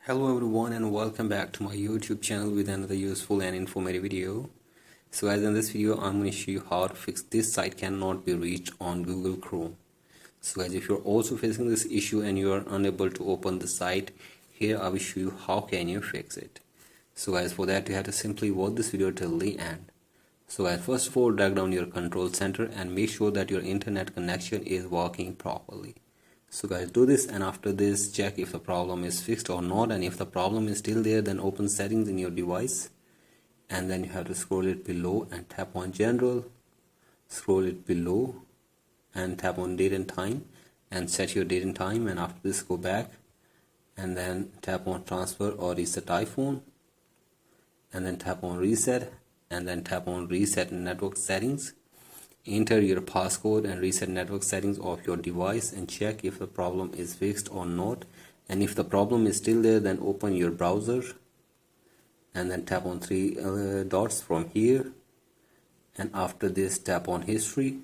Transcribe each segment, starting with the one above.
Hello everyone and welcome back to my YouTube channel with another useful and informative video. So as in this video I'm going to show you how to fix this site cannot be reached on Google Chrome. So guys, if you're also facing this issue and you are unable to open the site, here I will show you how can you fix it. So guys, for that you have to simply watch this video till the end. So guys, first of all, drag down your control center and make sure that your internet connection is working properly. So guys, do this, and after this check if the problem is fixed or not, and if the problem is still there, then open settings in your device, and then you have to scroll it below and tap on general, scroll it below and tap on date and time and set your date and time, and after this go back and then tap on transfer or reset iPhone, and then tap on reset, and then tap on reset network settings. Enter your passcode and reset network settings of your device and check if the problem is fixed or not, and if the problem is still there, then open your browser and then tap on three dots from here, and after this tap on history,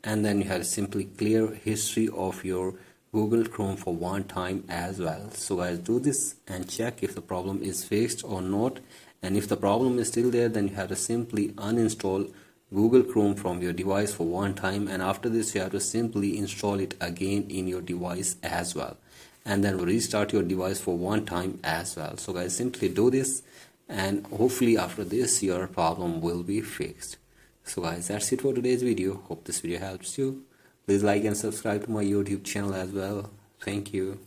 and then you have to simply clear history of your Google Chrome for one time as well. So guys, do this and check if the problem is fixed or not, and if the problem is still there, then you have to simply uninstall Google Chrome from your device for one time, and after this you have to simply install it again in your device as well, and then restart your device for one time as well. So guys, simply do this and hopefully after this your problem will be fixed. So guys, that's it for today's video. Hope this video helps you. Please like and subscribe to my YouTube channel as well. Thank you.